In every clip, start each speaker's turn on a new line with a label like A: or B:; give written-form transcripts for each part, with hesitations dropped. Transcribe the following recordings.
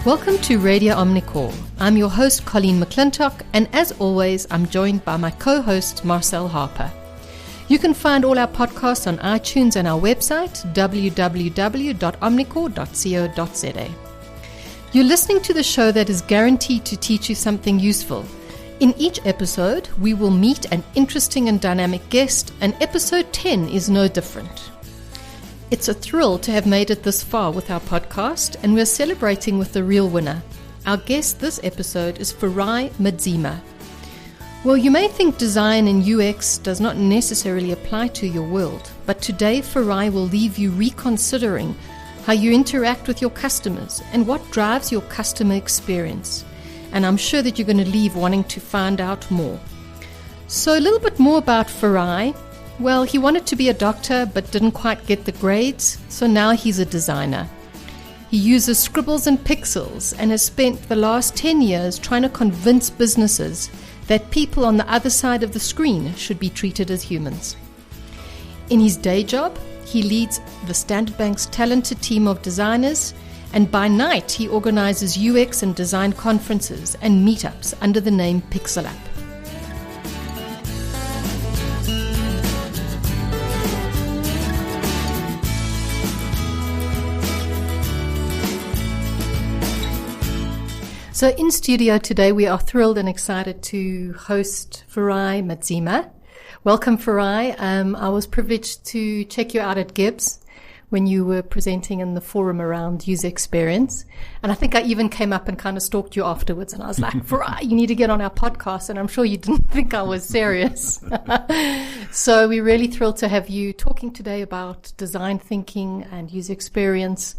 A: Welcome to Radio Omnicor. I'm your host, Colleen Mclintock, and as always, I'm joined by my co-host, Marcel Harper. You can find all our podcasts on iTunes and our website, www.omnicor.co.za. You're listening to the show that is guaranteed to teach you something useful. In each episode, we will meet an interesting and dynamic guest, and episode 10 is no different. It's a thrill to have made it this far with our podcast, and we're celebrating with the real winner. Our guest this episode is Farai Madzima. Well, you may think design and UX does not necessarily apply to your world, but today Farai will leave you reconsidering how you interact with your customers and what drives your customer experience. And I'm sure that you're going to leave wanting to find out more. So a little bit more about Farai. Well, he wanted to be a doctor but didn't quite get the grades, so now he's a designer. He uses scribbles and pixels and has spent the last 10 years trying to convince businesses that people on the other side of the screen should be treated as humans. In his day job, he leads the Standard Bank's talented team of designers, and by night he organizes UX and design conferences and meetups under the name Pixel Up. So in studio today, we are thrilled and excited to host Farai Madzima. Welcome, Farai. I was privileged to check you out at Gibbs when you were presenting in the forum around user experience. And I think I even came up and kind of stalked you afterwards. And I was like, Farai, you need to get on our podcast. And I'm sure you didn't think I was serious. So we're really thrilled to have you talking today about design thinking and user experience.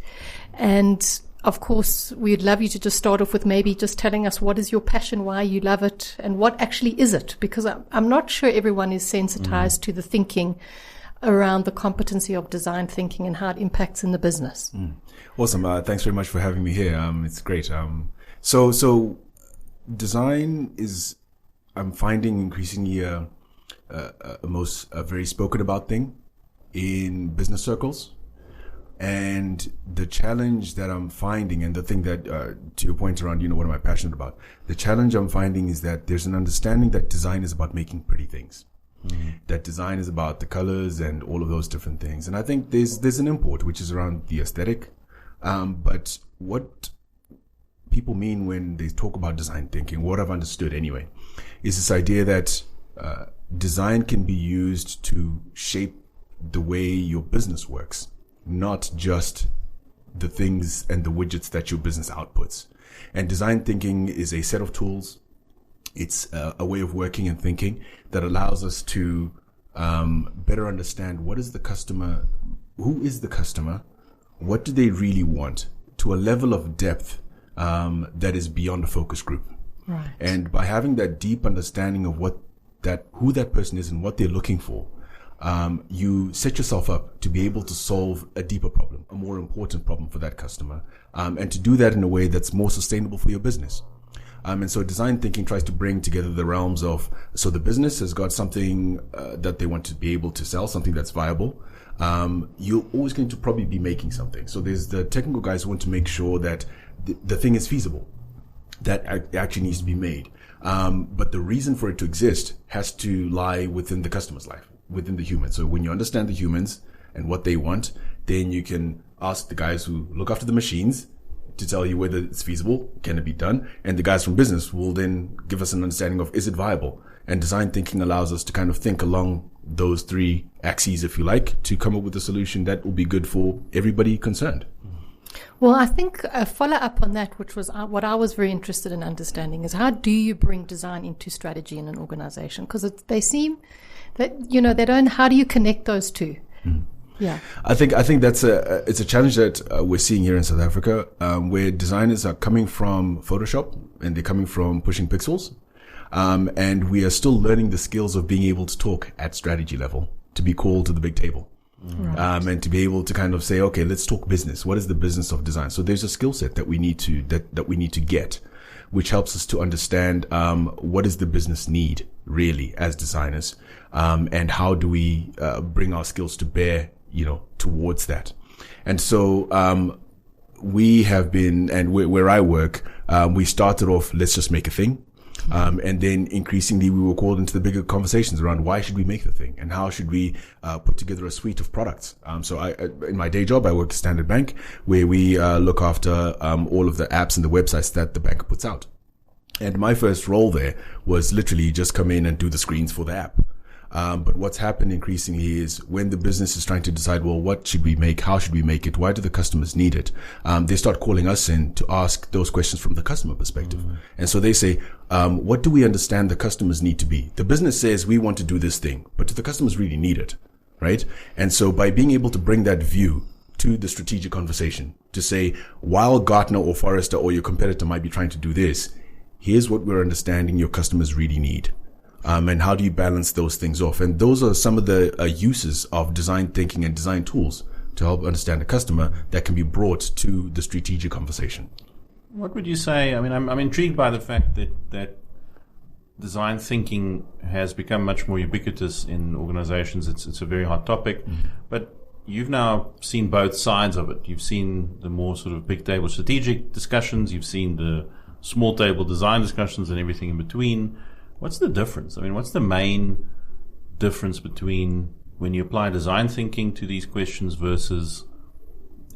A: And of course, we'd love you to just start off with maybe just telling us what is your passion, why you love it, and what actually is it? Because I'm not sure everyone is sensitized to the thinking around the competency of design thinking and how it impacts in the business.
B: Awesome. Thanks very much for having me here. It's great. So design is, I'm finding increasingly a very spoken about thing in business circles. And the challenge that I'm finding, and the thing that, to your point around, what am I passionate about? The challenge I'm finding is that there's an understanding that design is about making pretty things. That design is about the colors and all of those different things. And I think there's an import, which is around the aesthetic. But what people mean when they talk about design thinking, what I've understood anyway, is this idea that design can be used to shape the way your business works. Not just the things and the widgets that your business outputs. And design thinking is a set of tools. It's a way of working and thinking that allows us to better understand what is the customer, who is the customer, what do they really want, to a level of depth that is beyond a focus group.
A: Right.
B: And by having that deep understanding of who that person is and what they're looking for, you set yourself up to be able to solve a deeper problem, a more important problem for that customer, and to do that in a way that's more sustainable for your business. And so design thinking tries to bring together the realms of, so the business has got something that they want to be able to sell, something that's viable. You're always going to probably be making something. So there's the technical guys who want to make sure that the thing is feasible, that actually needs to be made. But the reason for it to exist has to lie within the customer's life, within the human. So when you understand the humans and what they want, then you can ask the guys who look after the machines to tell you whether it's feasible, can it be done? And the guys from business will then give us an understanding of, is it viable? And design thinking allows us to kind of think along those three axes, if you like, to come up with a solution that will be good for everybody concerned.
A: Well, I think a follow-up on that, which was what I was very interested in understanding, is how do you bring design into strategy in an organization? Because they seem that, they don't, how do you connect those two? Yeah. I
B: think it's a challenge that we're seeing here in South Africa, where designers are coming from Photoshop and they're coming from pushing pixels. And we are still learning the skills of being able to talk at strategy level, to be called to the big table. Right. And to be able to kind of say, okay, let's talk business. What is the business of design? So there's a skill set that we need to get, which helps us to understand, what is the business need really as designers? And how do we, bring our skills to bear, towards that? And so, we have been, and where I work, we started off, let's just make a thing. And then increasingly we were called into the bigger conversations around why should we make the thing and how should we put together a suite of products. So in my day job, I work at Standard Bank, where we look after all of the apps and the websites that the bank puts out. And my first role there was literally just come in and do the screens for the app. But what's happened increasingly is when the business is trying to decide, well, what should we make? How should we make it? Why do the customers need it? They start calling us in to ask those questions from the customer perspective. Mm-hmm. And so they say, what do we understand the customers need to be? The business says we want to do this thing, but do the customers really need it? Right? And so by being able to bring that view to the strategic conversation to say, while Gartner or Forrester or your competitor might be trying to do this, here's what we're understanding your customers really need. And how do you balance those things off? And those are some of the uses of design thinking and design tools to help understand the customer that can be brought to the strategic conversation.
C: What would you say? I mean, I'm intrigued by the fact that design thinking has become much more ubiquitous in organizations. It's a very hot topic, but you've now seen both sides of it. You've seen the more sort of big table strategic discussions. You've seen the small table design discussions and everything in between. What's the difference? I mean, what's the main difference between when you apply design thinking to these questions versus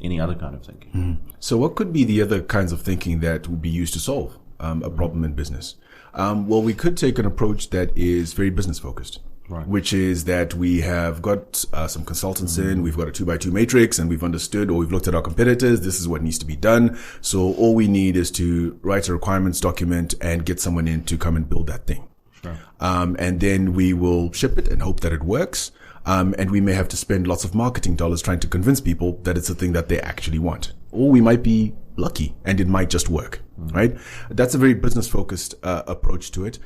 C: any other kind of thinking?
B: Mm-hmm. So what could be the other kinds of thinking that would be used to solve a problem in business? Well, we could take an approach that is very business focused. Right. Which is that we have got some consultants in, we've got a 2x2 matrix, and we've understood, or we've looked at our competitors, this is what needs to be done. So all we need is to write a requirements document and get someone in to come and build that thing. Sure. And then we will ship it and hope that it works. And we may have to spend lots of marketing dollars trying to convince people that it's a thing that they actually want. Or we might be lucky and it might just work, right? That's a very business focused approach to it,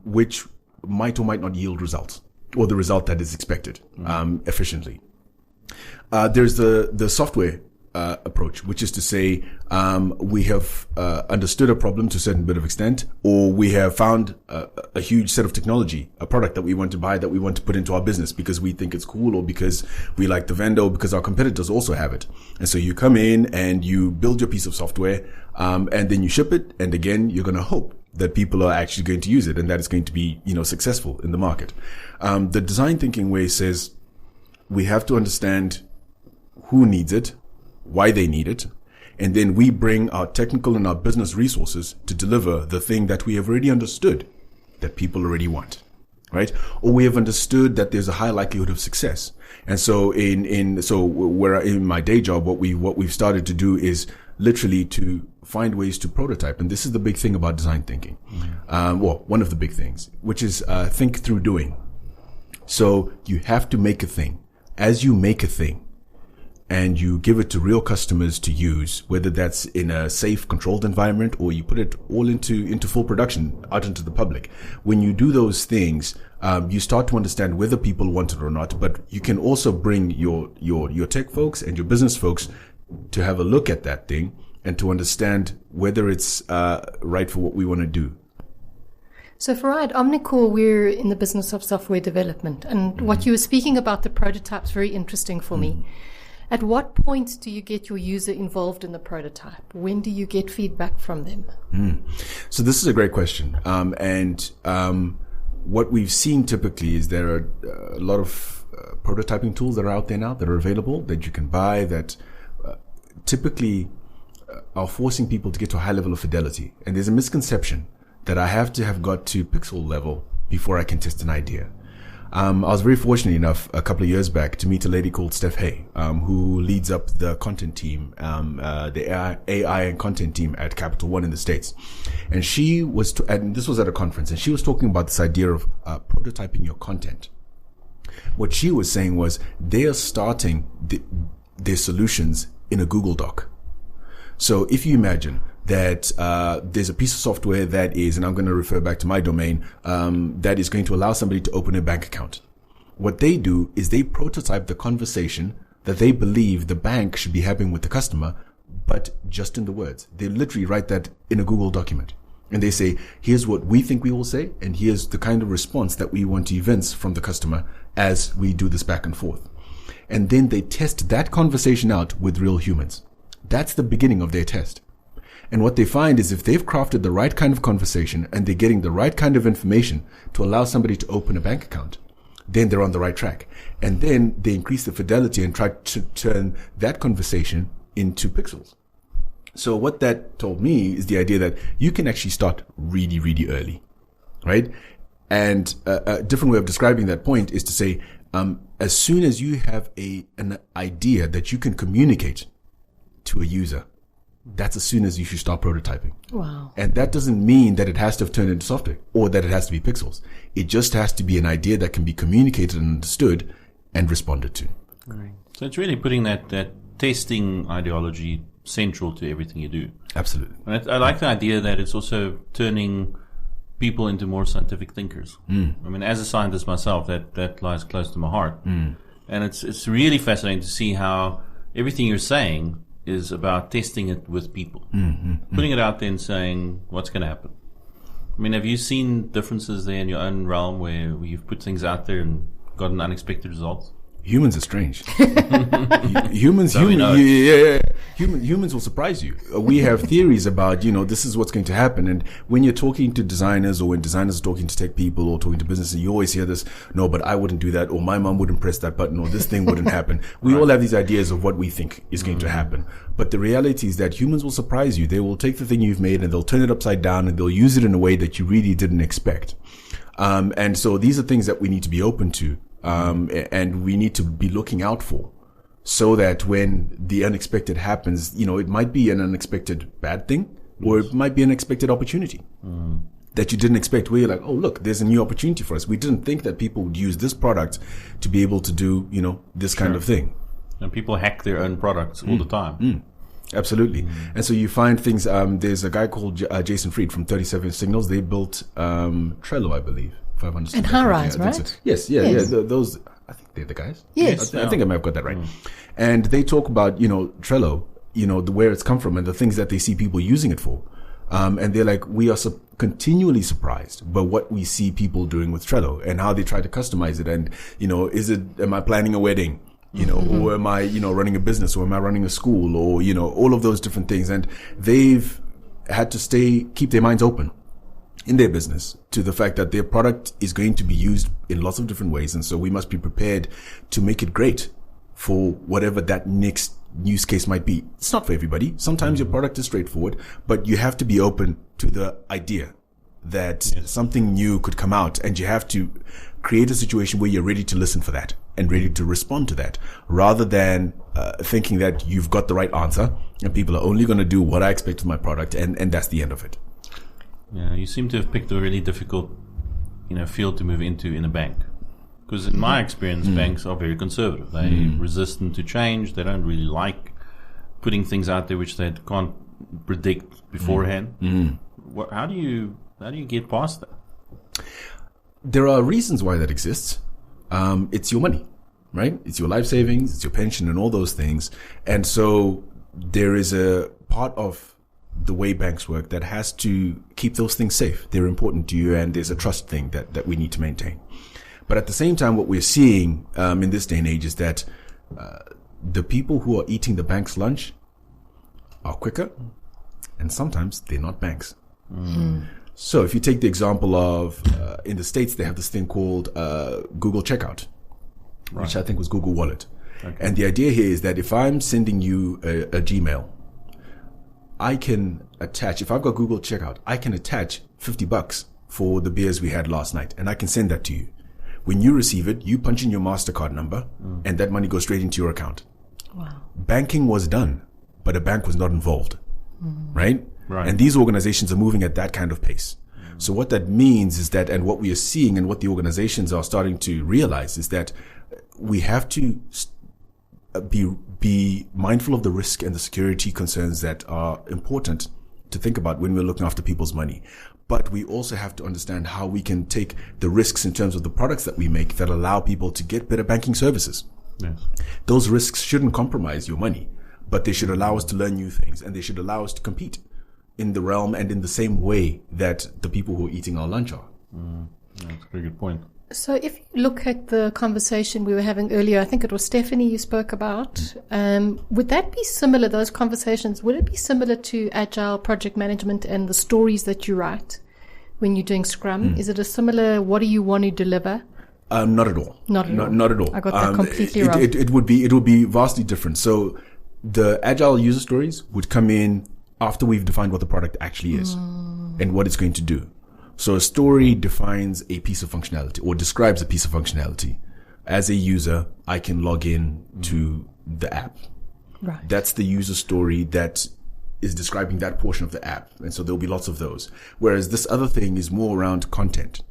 B: which might or might not yield results, or the result that is expected efficiently. There's the software approach, which is to say we have understood a problem to a certain bit of extent, or we have found a huge set of technology, a product that we want to buy, that we want to put into our business because we think it's cool, or because we like the vendor, or because our competitors also have it. And so you come in and you build your piece of software, and then you ship it, and again, you're going to hope that people are actually going to use it and that it's going to be, successful in the market. The design thinking way says we have to understand who needs it, why they need it, and then we bring our technical and our business resources to deliver the thing that we have already understood that people already want, right? Or we have understood that there's a high likelihood of success. And so where in my day job, what we've started to do is literally to find ways to prototype. And this is the big thing about design thinking. One of the big things, which is think through doing. So you have to make a thing. As you make a thing and you give it to real customers to use, whether that's in a safe, controlled environment, or you put it all into full production out into the public. When you do those things, you start to understand whether people want it or not, but you can also bring your tech folks and your business folks to have a look at that thing and to understand whether it's right for what we want to do.
A: So Farai, at Omnicor, we're in the business of software development. And what you were speaking about, the prototype's very interesting for me. At what point do you get your user involved in the prototype? When do you get feedback from them?
B: So this is a great question. What we've seen typically is there are a lot of prototyping tools that are out there now that are available that you can buy that typically are forcing people to get to a high level of fidelity. And there's a misconception that I have to have got to pixel level before I can test an idea. I was very fortunate enough a couple of years back to meet a lady called Steph Hay, who leads up the content team, the AI and content team at Capital One in the States. And she was, and this was at a conference, and she was talking about this idea of prototyping your content. What she was saying was they are starting their solutions in a Google Doc. So if you imagine that there's a piece of software that is, and I'm going to refer back to my domain, that is going to allow somebody to open a bank account. What they do is they prototype the conversation that they believe the bank should be having with the customer, but just in the words. They literally write that in a Google document. And they say, here's what we think we will say, and here's the kind of response that we want to evince from the customer as we do this back and forth. And then they test that conversation out with real humans. That's the beginning of their test. And what they find is if they've crafted the right kind of conversation and they're getting the right kind of information to allow somebody to open a bank account, then they're on the right track. And then they increase the fidelity and try to turn that conversation into pixels. So what that told me is the idea that you can actually start really, really early, right? And a different way of describing that point is to say, as soon as you have an idea that you can communicate to a user, that's as soon as you should start prototyping.
A: Wow.
B: And that doesn't mean that it has to have turned into software or that it has to be pixels. It just has to be an idea that can be communicated and understood and responded to.
C: Right. So it's really putting that testing ideology central to everything you do.
B: Absolutely.
C: And I like the idea that it's also turning people into more scientific thinkers. I mean, as a scientist myself, that lies close to my heart. And it's really fascinating to see how everything you're saying is about testing it with people, putting it out there and saying what's going to happen. I mean, have you seen differences there in your own realm where you've put things out there and gotten unexpected results?
B: Humans are strange. Humans will surprise you. We have theories about, this is what's going to happen. And when you're talking to designers or when designers are talking to tech people or talking to business, you always hear this, no, but I wouldn't do that, or my mom wouldn't press that button, or this thing wouldn't happen. We all have these ideas of what we think is going to happen. But the reality is that humans will surprise you. They will take the thing you've made and they'll turn it upside down and they'll use it in a way that you really didn't expect. And so these are things that we need to be open to. And we need to be looking out for so that when the unexpected happens, it might be an unexpected bad thing or it might be an unexpected opportunity that you didn't expect, where you're like, oh, look, there's a new opportunity for us. We didn't think that people would use this product to be able to do, this kind of thing.
C: And people hack their own products all the time.
B: Absolutely. And so you find things, there's a guy called Jason Fried from 37 Signals. They built Trello, I believe.
A: And High-Rise, right?
B: So. Yes. Those, I think they're the guys.
A: Yes.
B: I think I might have got that right. And they talk about, Trello, where it's come from and the things that they see people using it for. And they're like, we are continually surprised by what we see people doing with Trello and how they try to customize it. And, am I planning a wedding? Or am I, running a business, or am I running a school, or, all of those different things. And they've had to keep their minds open in their business to the fact that their product is going to be used in lots of different ways. And so we must be prepared to make it great for whatever that next use case might be. It's not for everybody. Sometimes your product is straightforward, but you have to be open to the idea that something new could come out, and you have to create a situation where you're ready to listen for that and ready to respond to that, rather than thinking that you've got the right answer and people are only going to do what I expect of my product, and that's the end of it.
C: Yeah, you seem to have picked a really difficult, field to move into in a bank. Because in my experience, banks are very conservative. They're resistant to change. They don't really like putting things out there which they can't predict beforehand. How do you get past that?
B: There are reasons why that exists. It's your money, right? It's your life savings, it's your pension, and all those things. And so there is a part of the way banks work that has to keep those things safe. They're important to you, and there's a trust thing that we need to maintain. But at the same time, what we're seeing in this day and age is that the people who are eating the bank's lunch are quicker, and sometimes they're not banks. So if you take the example of in the States, they have this thing called Google Checkout, which I think was Google Wallet. Okay. And the idea here is that if I'm sending you a Gmail, I can attach, if I've got Google Checkout, I can attach $50 for the beers we had last night, and I can send that to you. When you receive it, you punch in your MasterCard number, and that money goes straight into your account.
A: Wow.
B: Banking was done, but a bank was not involved, right? And these organizations are moving at that kind of pace. So what that means is that, and what we are seeing and what the organizations are starting to realize is that we have to be mindful of the risk and the security concerns that are important to think about when we're looking after people's money. But we also have to understand how we can take the risks in terms of the products that we make that allow people to get better banking services.
C: Yes.
B: Those risks shouldn't compromise your money, but they should allow us to learn new things, and they should allow us to compete in the realm and in the same way that the people who are eating our lunch are.
C: That's a very good point.
A: So if you look at the conversation we were having earlier, I think it was Stephanie you spoke about, would that be similar, those conversations, would it be similar to Agile project management and the stories that you write when you're doing Scrum? Is it a similar, what do you want to deliver?
B: Not at all.
A: Not at all.
B: Not at all.
A: I got that completely wrong.
B: It would be vastly different. So the Agile user stories would come in after we've defined what the product actually is and what it's going to do. So a story defines a piece of functionality or describes a piece of functionality. As a user, I can log in to the app.
A: Right.
B: That's the user story that is describing that portion of the app. And so there'll be lots of those. Whereas this other thing is more around content.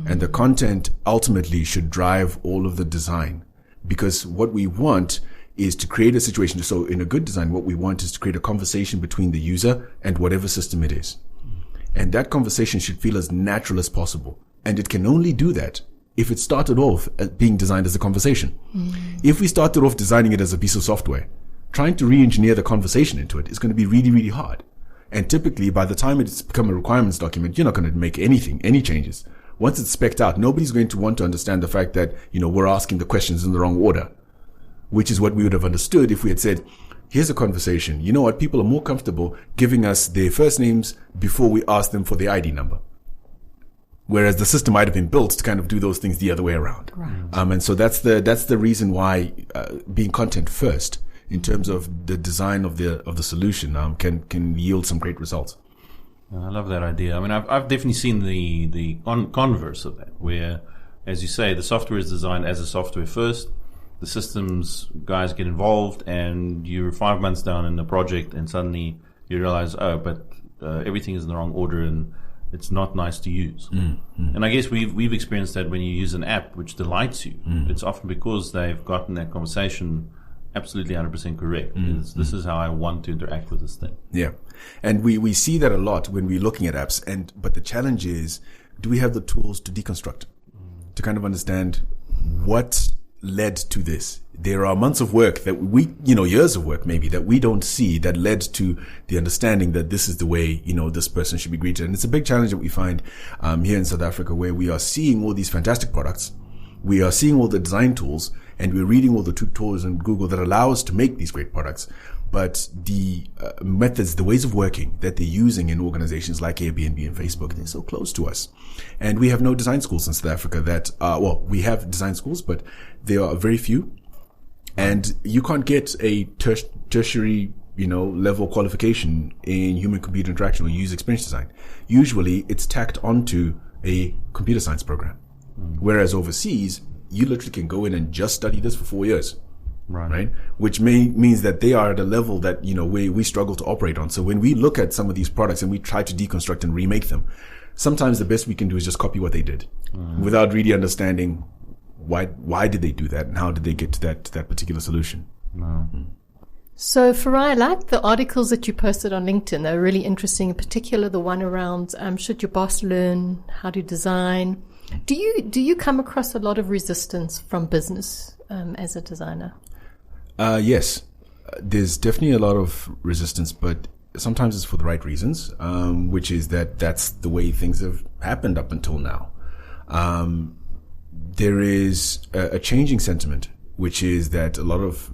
B: And the content ultimately should drive all of the design, because what we want is to create a situation. So in a good design, what we want is to create a conversation between the user and whatever system it is. And that conversation should feel as natural as possible. And it can only do that if it started off as being designed as a conversation. If we started off designing it as a piece of software, trying to re-engineer the conversation into it is going to be really, really hard. And typically, by the time it's become a requirements document, you're not going to make any changes. Once it's spec'd out, nobody's going to want to understand the fact that, we're asking the questions in the wrong order, which is what we would have understood if we had said, here's a conversation. You know what? People are more comfortable giving us their first names before we ask them for the ID number. Whereas the system might have been built to kind of do those things the other way around.
A: Right.
B: And so that's the reason why being content first in terms of the design of the solution can yield some great results.
C: I love that idea. I mean, I've definitely seen the converse of that, where, as you say, the software is designed as a software first. The systems guys get involved, and you're 5 months down in the project, and suddenly you realize, but everything is in the wrong order, and it's not nice to use. And I guess we've experienced that when you use an app which delights you. It's often because they've gotten that conversation absolutely 100% correct. This is how I want to interact with this thing.
B: Yeah. And we see that a lot when we're looking at apps. but the challenge is, do we have the tools to deconstruct, to kind of understand what led to this? There are months of work that years of work maybe that we don't see that led to the understanding that this is the way, this person should be greeted. And it's a big challenge that we find here in South Africa, where we are seeing all these fantastic products. We are seeing all the design tools, and we're reading all the tools in Google that allow us to make these great products. But the methods, the ways of working that they're using in organizations like Airbnb and Facebook, they're so close to us. And we have no design schools in South Africa that, we have design schools, but there are very few. And you can't get a tertiary, level qualification in human-computer interaction or user experience design. Usually it's tacked onto a computer science program. Whereas overseas, you literally can go in and just study this for 4 years. Right? Which means that they are at a level that, we struggle to operate on. So when we look at some of these products and we try to deconstruct and remake them, sometimes the best we can do is just copy what they did without really understanding why did they do that and how did they get to that particular solution.
A: So, Farai, I like the articles that you posted on LinkedIn. They're really interesting, in particular the one around should your boss learn how to design. Do you come across a lot of resistance from business as a designer?
B: Yes, there's definitely a lot of resistance, but sometimes it's for the right reasons, which is that's the way things have happened up until now. There is a changing sentiment, which is that a lot of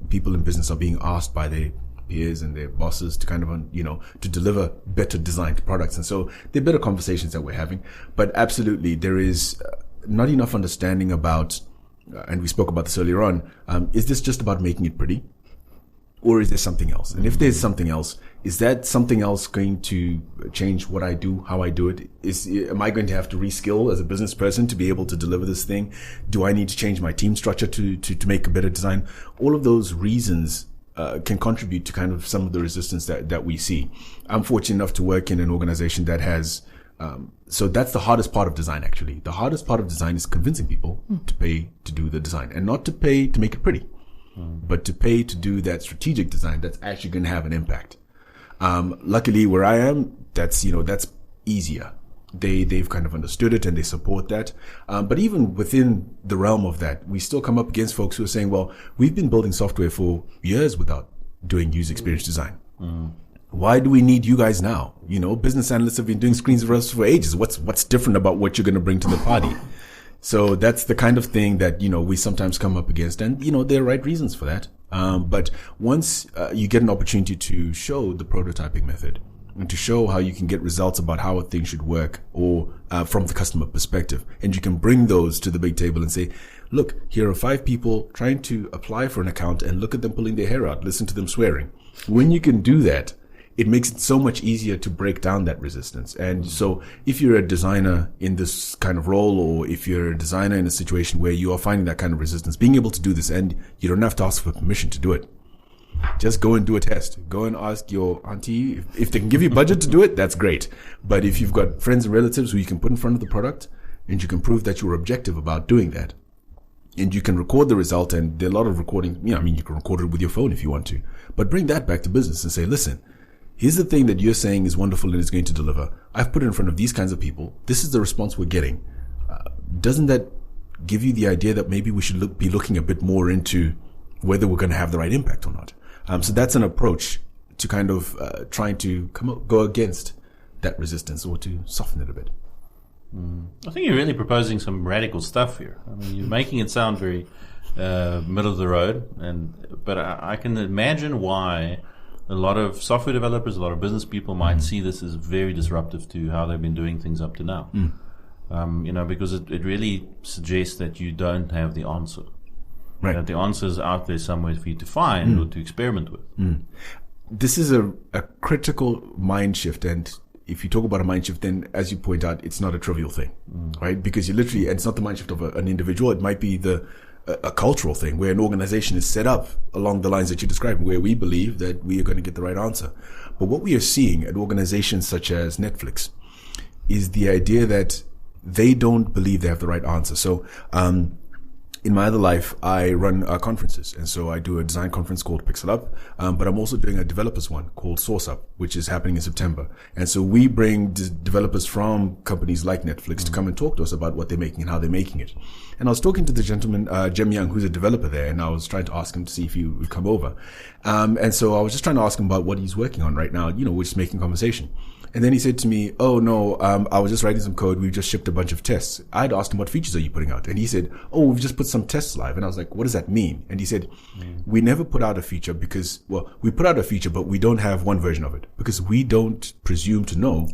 B: people in business are being asked by their peers and their bosses to kind of, to deliver better designed products. And so there are better conversations that we're having. But absolutely, there is not enough understanding about, and we spoke about this earlier on, is this just about making it pretty? Or is there something else? And if there's something else, is that something else going to change what I do, how I do it? Am I going to have to reskill as a business person to be able to deliver this thing? Do I need to change my team structure to make a better design? All of those reasons can contribute to kind of some of the resistance that we see. I'm fortunate enough to work in an organization that has, so that's the hardest part of design, actually. The hardest part of design is convincing people to pay to do the design, and not to pay to make it pretty, but to pay to do that strategic design that's actually going to have an impact. Luckily where I am, that's easier. They've kind of understood it and they support that. But even within the realm of that, we still come up against folks who are saying, well, we've been building software for years without doing user experience design. Why do we need you guys now? Business analysts have been doing screens for us for ages. What's different about what you're going to bring to the party? So that's the kind of thing that, we sometimes come up against. And, there are right reasons for that. But once you get an opportunity to show the prototyping method and to show how you can get results about how a thing should work or from the customer perspective, and you can bring those to the big table and say, look, here are 5 people trying to apply for an account, and look at them pulling their hair out. Listen to them swearing. When you can do that, it makes it so much easier to break down that resistance. And so if you're a designer in this kind of role, or if you're a designer in a situation where you are finding that kind of resistance, being able to do this, and you don't have to ask for permission to do it. Just go and do a test. Go and ask your auntie. If they can give you budget to do it, that's great. But if you've got friends and relatives who you can put in front of the product, and you can prove that you're objective about doing that, and you can record the result, and there are a lot of recording, you can record it with your phone if you want to, but bring that back to business and say, listen, here's the thing that you're saying is wonderful and is going to deliver. I've put it in front of these kinds of people. This is the response we're getting. Doesn't that give you the idea that maybe we should be looking a bit more into whether we're going to have the right impact or not? So that's an approach to kind of trying to go against that resistance, or to soften it a bit.
C: I think you're really proposing some radical stuff here. I mean, you're making it sound very middle of the road, but I can imagine why a lot of software developers, a lot of business people might see this as very disruptive to how they've been doing things up to now. Because it really suggests that you don't have the answer.
B: Right.
C: That the answer is out there somewhere for you to find or to experiment with.
B: This is a critical mind shift. And if you talk about a mind shift, then as you point out, it's not a trivial thing, right? Because and it's not the mind shift of an individual. It might be a cultural thing where an organization is set up along the lines that you described, where we believe that we are going to get the right answer. But what we are seeing at organizations such as Netflix is the idea that they don't believe they have the right answer. So, in my other life, I run conferences. And so I do a design conference called Pixel Up. But I'm also doing a developers one called Source Up, which is happening in September. And so we bring developers from companies like Netflix to come and talk to us about what they're making and how they're making it. And I was talking to the gentleman, Jem Young, who's a developer there, and I was trying to ask him to see if he would come over. And so I was just trying to ask him about what he's working on right now, we're just making conversation. And then he said to me, oh no, I was just writing some code. We've just shipped a bunch of tests. I'd asked him, what features are you putting out? And he said, oh, we've just put some tests live. And I was like, what does that mean? And he said, we never put out a feature because, we put out a feature, but we don't have one version of it because we don't presume to know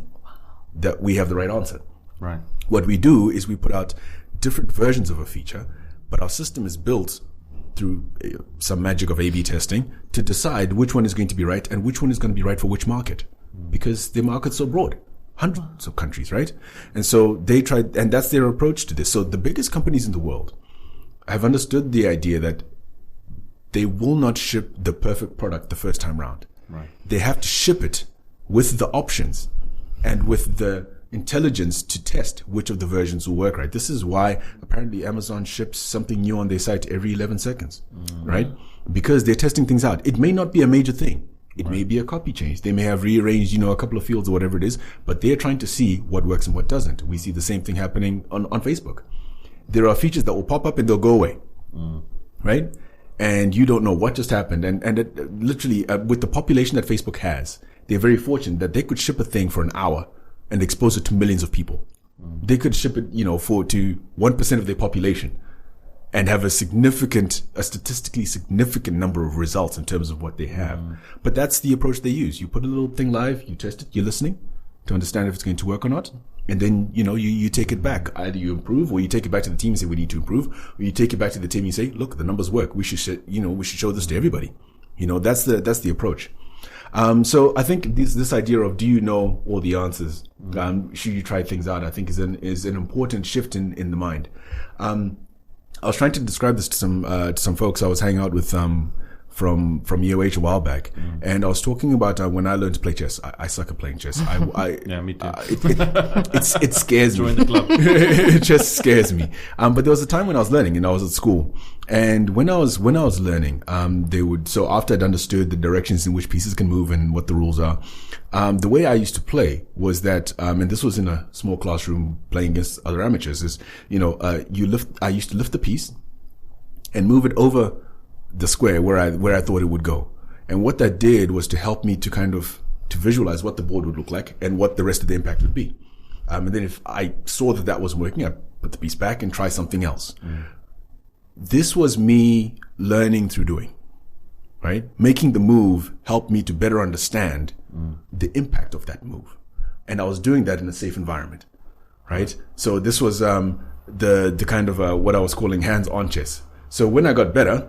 B: that we have the right answer.
C: Right.
B: What we do is we put out different versions of a feature, but our system is built through some magic of A/B testing to decide which one is going to be right and which one is going to be right for which market. Because the market's so broad, hundreds of countries, right? And so they tried, and that's their approach to this. So the biggest companies in the world have understood the idea that they will not ship the perfect product the first time round.
C: Right.
B: They have to ship it with the options and with the intelligence to test which of the versions will work right. This is why apparently Amazon ships something new on their site every 11 seconds, right? Because they're testing things out. It may not be a major thing. It may be a copy change. They may have rearranged, a couple of fields or whatever it is, but they're trying to see what works and what doesn't. We see the same thing happening on Facebook. There are features that will pop up and they'll go away, right? And you don't know what just happened. And it, literally, with the population that Facebook has, they're very fortunate that they could ship a thing for an hour and expose it to millions of people. They could ship it, to 1% of their population and have a statistically significant number of results in terms of what they have. But that's the approach they use. You put a little thing live, you test it, you're listening to understand if it's going to work or not. And then, you take it back. Either you improve or you take it back to the team and say, we need to improve. Or you take it back to the team and you say, look, the numbers work. We should show this to everybody. That's the approach. So I think this idea of, do you know all the answers? Should you try things out? I think is an important shift in the mind. I was trying to describe this to some folks I was hanging out with from EOH a while back, and I was talking about when I learned to play chess. I suck at playing chess.
C: Yeah, me too.
B: It scares me.
C: Join the club.
B: It just scares me. But there was a time when I was learning and I was at school, and when I was learning, so after I'd understood the directions in which pieces can move and what the rules are, the way I used to play was that, and this was in a small classroom playing against other amateurs, is, I used to lift the piece and move it over the square where I thought it would go. And what that did was to help me to visualize what the board would look like and what the rest of the impact would be. And then if I saw that wasn't working, I put the piece back and try something else. This was me learning through doing, right? Making the move helped me to better understand the impact of that move. And I was doing that in a safe environment, right? So this was the kind of what I was calling hands-on chess. So when I got better,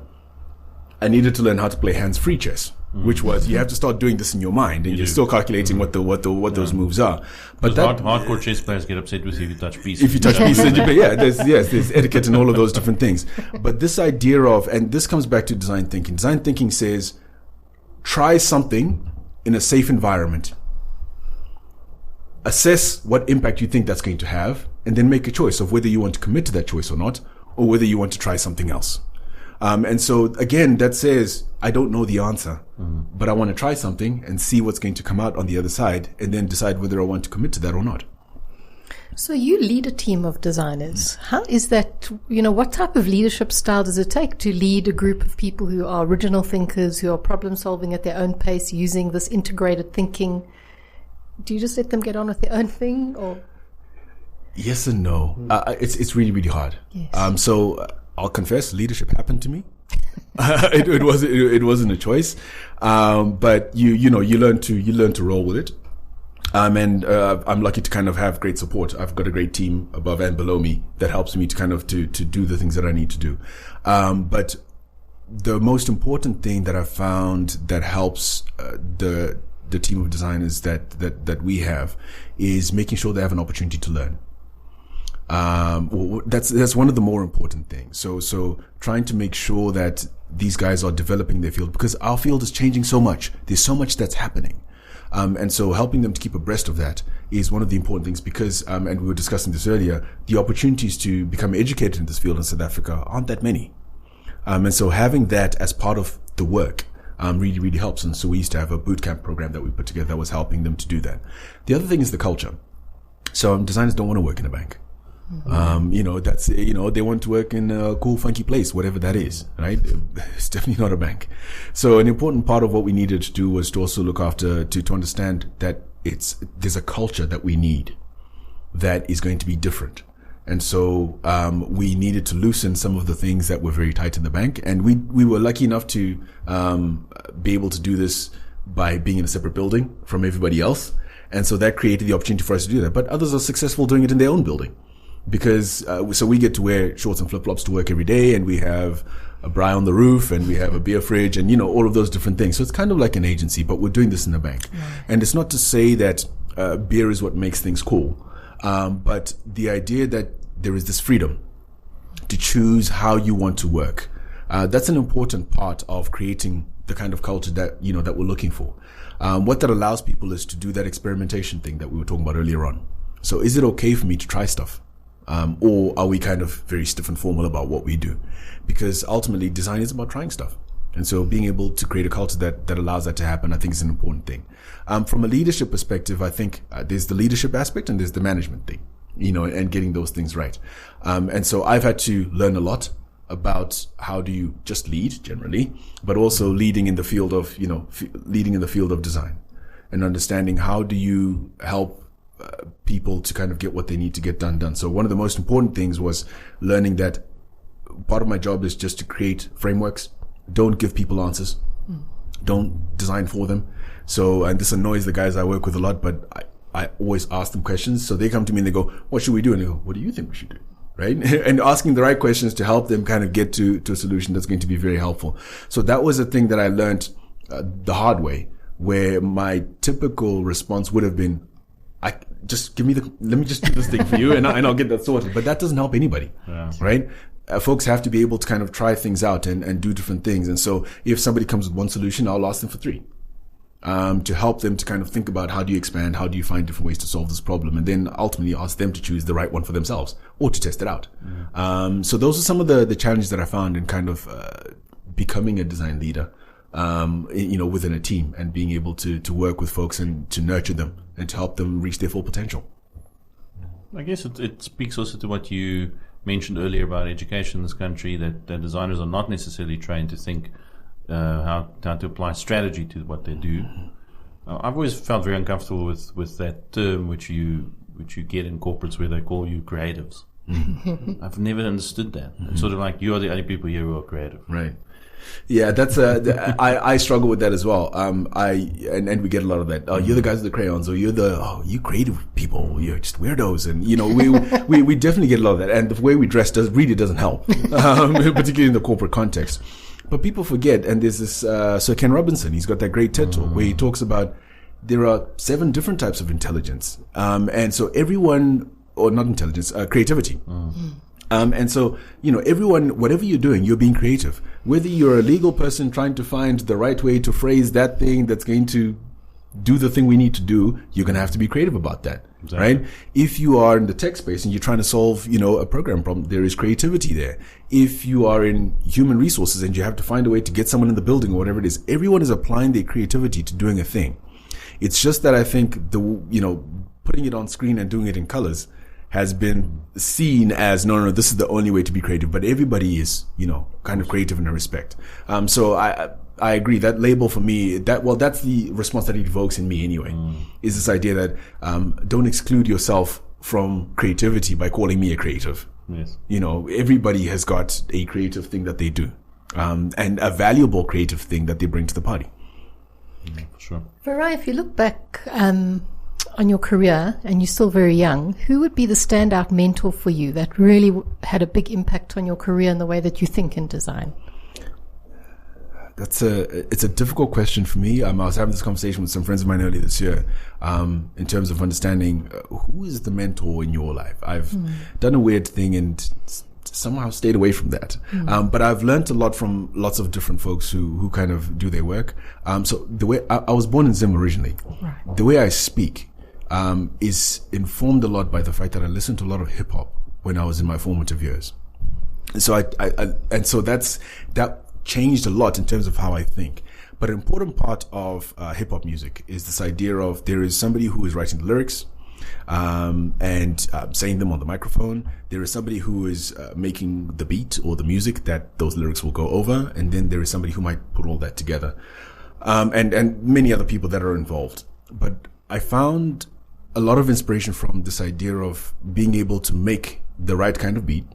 B: I needed to learn how to play hands-free chess, which was you have to start doing this in your mind, and you're still calculating what those moves are. But
C: hardcore chess players get upset with you if you touch pieces.
B: If you touch pieces, there's etiquette and all of those different things. But this idea of, and this comes back to design thinking. Design thinking says, try something in a safe environment. Assess what impact you think that's going to have, and then make a choice of whether you want to commit to that choice or not, or whether you want to try something else. And so again, that says, I don't know the answer, but I want to try something and see what's going to come out on the other side, and then decide whether I want to commit to that or not.
A: So you lead a team of designers. How is that, what type of leadership style does it take to lead a group of people who are original thinkers, who are problem solving at their own pace, using this integrated thinking? Do you just let them get on with their own thing, or?
B: Yes and no. It's really, really hard.
A: Yes.
B: So I'll confess, leadership happened to me. It wasn't a choice. But you learn to roll with it. And I'm lucky to kind of have great support. I've got a great team above and below me that helps me to kind of to do the things that I need to do. But the most important thing that I've found that helps the team of designers that we have is making sure they have an opportunity to learn. That's one of the more important things. So trying to make sure that these guys are developing their field, because our field is changing so much. There's so much that's happening. And so helping them to keep abreast of that is one of the important things, because, and we were discussing this earlier, the opportunities to become educated in this field in South Africa aren't that many. And so having that as part of the work really, really helps. And so we used to have a bootcamp program that we put together that was helping them to do that. The other thing is the culture. So designers don't want to work in a bank. That's, they want to work in a cool, funky place, whatever that is, right? It's definitely not a bank. So an important part of what we needed to do was to also look after, to understand that there's a culture that we need that is going to be different. And so, we needed to loosen some of the things that were very tight in the bank. And we were lucky enough to, be able to do this by being in a separate building from everybody else. And so that created the opportunity for us to do that. But others are successful doing it in their own building. Because, so we get to wear shorts and flip-flops to work every day, and we have a braai on the roof, and we have a beer fridge, and, all of those different things. So it's kind of like an agency, but we're doing this in a bank. Yeah. And it's not to say that, beer is what makes things cool. But the idea that there is this freedom to choose how you want to work, that's an important part of creating the kind of culture that, that we're looking for. What that allows people is to do that experimentation thing that we were talking about earlier on. So is it okay for me to try stuff? Or are we kind of very stiff and formal about what we do? Because ultimately design is about trying stuff. And so being able to create a culture that allows that to happen, I think is an important thing. From a leadership perspective, I think there's the leadership aspect and there's the management thing, and getting those things right. And so I've had to learn a lot about how do you just lead generally, but also leading in the field of, leading in the field of design and understanding how do you help people to kind of get what they need to get done. So one of the most important things was learning that part of my job is just to create frameworks. Don't give people answers. Don't design for them. So, and this annoys the guys I work with a lot, but I always ask them questions. So they come to me and they go, what should we do? And I go, what do you think we should do? Right? And asking the right questions to help them kind of get to a solution that's going to be very helpful. So that was a thing that I learned the hard way, where my typical response would have been, let me just do this thing for you and I'll get that sorted. But that doesn't help anybody, right? Folks have to be able to kind of try things out and do different things. And so if somebody comes with one solution, I'll ask them for 3, to help them to kind of think about how do you expand? How do you find different ways to solve this problem? And then ultimately ask them to choose the right one for themselves or to test it out. So those are some of the challenges that I found in kind of, becoming a design leader, within a team and being able to work with folks and to nurture them and to help them reach their full potential.
C: I guess it speaks also to what you mentioned earlier about education in this country, that designers are not necessarily trained to think how to apply strategy to what they do. I've always felt very uncomfortable with that term which you get in corporates where they call you creatives. I've never understood that. It's sort of like you are the only people here who are creative.
B: Right. Yeah, that's I struggle with that as well. And we get a lot of that. Oh, you're the guys with the crayons, or you creative people, you're just weirdos, and we definitely get a lot of that. And the way we dress really doesn't help, particularly in the corporate context. But people forget, and there's this Sir Ken Robinson. He's got that great TED talk where he talks about there are 7 different types of intelligence, and so everyone, or not intelligence, creativity. And so, everyone, whatever you're doing, you're being creative. Whether you're a legal person trying to find the right way to phrase that thing that's going to do the thing we need to do, you're going to have to be creative about that. Exactly. Right? If you are in the tech space and you're trying to solve, a program problem, there is creativity there. If you are in human resources and you have to find a way to get someone in the building or whatever it is, everyone is applying their creativity to doing a thing. It's just that I think putting it on screen and doing it in colors has been seen as, no, this is the only way to be creative. But everybody is, kind of creative in a respect. So I agree. That label for me, that's the response that it evokes in me anyway, is this idea that don't exclude yourself from creativity by calling me a creative.
C: Yes.
A: Everybody has got a creative thing that they do, and a valuable creative thing that they bring to the party.
C: Yeah, for sure.
A: Farai, if you look back on your career, and you're still very young, who would be the standout mentor for you that really had a big impact on your career and the way that you think in design?
B: It's a difficult question for me. I was having this conversation with some friends of mine earlier this year, in terms of understanding who is the mentor in your life. I've done a weird thing and somehow stayed away from that. But I've learned a lot from lots of different folks who kind of do their work. So the way I was born in Zim originally, the way I speak is informed a lot by the fact that I listened to a lot of hip hop when I was in my formative years. So so that changed a lot in terms of how I think. But an important part of hip hop music is this idea of there is somebody who is writing the lyrics, and saying them on the microphone. There is somebody who is making the beat or the music that those lyrics will go over, and then there is somebody who might put all that together, and many other people that are involved. But I found a lot of inspiration from this idea of being able to make the right kind of beat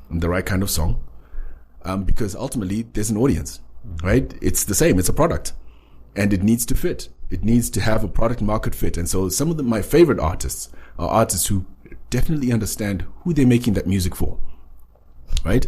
B: and the right kind of song, because ultimately there's an audience, right? It's the same. It's a product, and it needs to fit. It needs to have a product market fit. And so some of my favorite artists are artists who definitely understand who they're making that music for, right?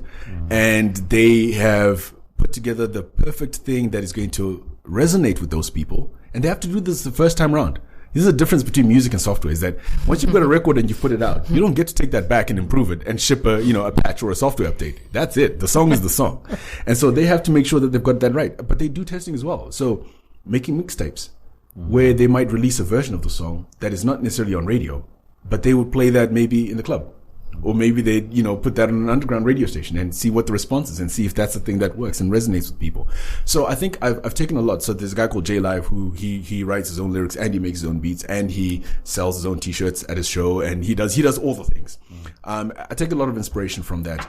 B: And they have put together the perfect thing that is going to resonate with those people. And they have to do this the first time around. This is the difference between music and software, is that once you've got a record and you put it out, you don't get to take that back and improve it and ship a patch or a software update. That's it. The song is the song. And so they have to make sure that they've got that right. But they do testing as well. So making mixtapes where they might release a version of the song that is not necessarily on radio, but they would play that maybe in the club. Or maybe they, put that on an underground radio station and see what the response is and see if that's the thing that works and resonates with people. So I think I've taken a lot. So there's a guy called J Live who he writes his own lyrics and he makes his own beats and he sells his own t-shirts at his show and he does all the things. I take a lot of inspiration from that.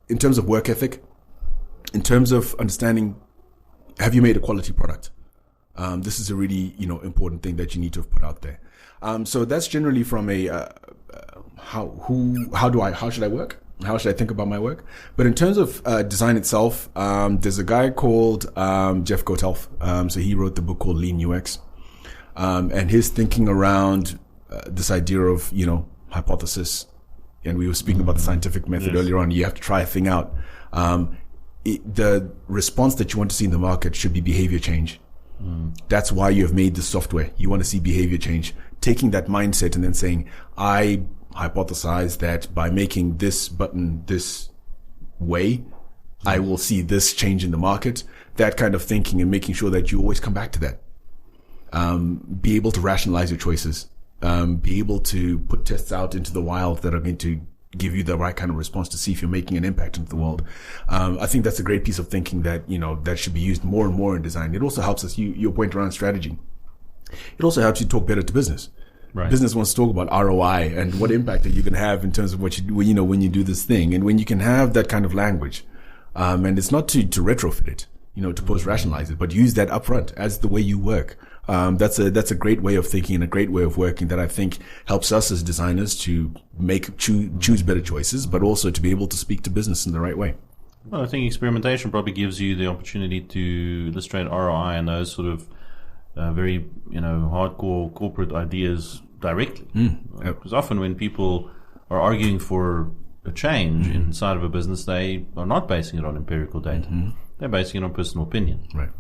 B: In terms of work ethic, in terms of understanding, have you made a quality product? This is a really, important thing that you need to have put out there. So that's generally from a, how should I work? How should I think about my work? But in terms of design itself, there's a guy called Jeff Gotelf. So he wrote the book called Lean UX, and his thinking around this idea of hypothesis. And we were speaking about the scientific method earlier on. You have to try a thing out. The response that you want to see in the market should be behavior change. That's why you have made this software. You want to see behavior change. Taking that mindset and then saying, I hypothesize that by making this button this way, I will see this change in the market. That kind of thinking and making sure that you always come back to that. Be able to rationalize your choices. Be able to put tests out into the wild that are going to give you the right kind of response to see if you're making an impact into the world. I think that's a great piece of thinking that, that should be used more and more in design. It also helps us, your point around strategy. It also helps you talk better to business. Right. Business wants to talk about ROI and what impact are you going to have in terms of what you do, when you do this thing. And when you can have that kind of language, and it's not to retrofit it, to post-rationalize it, but use that upfront as the way you work. That's a great way of thinking and a great way of working that I think helps us as designers to choose better choices, but also to be able to speak to business in the right way.
C: Well, I think experimentation probably gives you the opportunity to illustrate ROI and those sort of very, hardcore corporate ideas directly. Because often when people are arguing for a change inside of a business, they are not basing it on empirical data. They're basing it on personal opinion.
B: Right.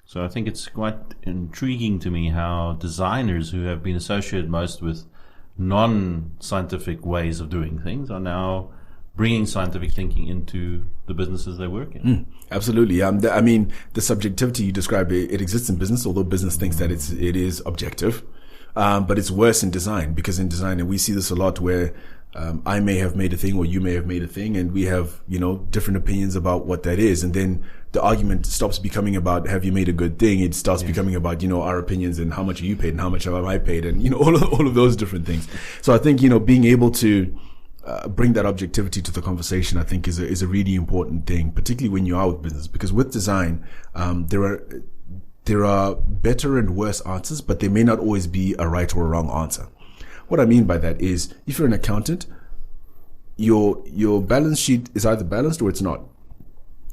C: So I think it's quite intriguing to me how designers who have been associated most with non-scientific ways of doing things are now bringing scientific thinking into the businesses they work in.
B: Absolutely. The subjectivity you describe, it exists in business, although business thinks that it is objective. But it's worse in design, because in design, and we see this a lot where I may have made a thing or you may have made a thing, and we have, different opinions about what that is. And then the argument stops becoming about, have you made a good thing? It starts becoming about, our opinions and how much are you paid and how much have I paid, and, all of those different things. So I think, being able to bring that objectivity to the conversation, I think is a really important thing, particularly when you are with business, because with design, there are better and worse answers, but there may not always be a right or a wrong answer. What I mean by that is, if you're an accountant, your balance sheet is either balanced or it's not.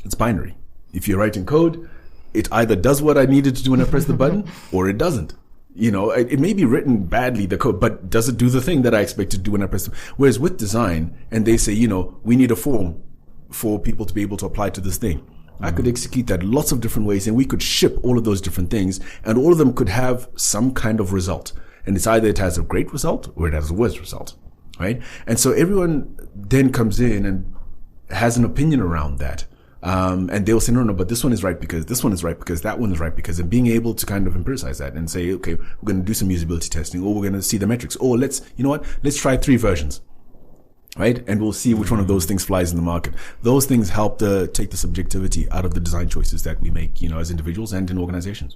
B: It's binary. If you're writing code, it either does what I needed to do when I press the button, or it doesn't. It may be written badly, the code, but does it do the thing that I expect to do when I press the... Whereas with design, and they say, we need a form for people to be able to apply to this thing. I could execute that lots of different ways, and we could ship all of those different things, and all of them could have some kind of result. And it's either it has a great result or it has a worse result, right? And so everyone then comes in and has an opinion around that. And they'll say, no, but this one is right because this one is right because that one is right because, and being able to kind of empiricize that and say, okay, we're going to do some usability testing, or we're going to see the metrics, or let's try 3 versions. Right? And we'll see which one of those things flies in the market. Those things help to take the subjectivity out of the design choices that we make, as individuals and in organizations.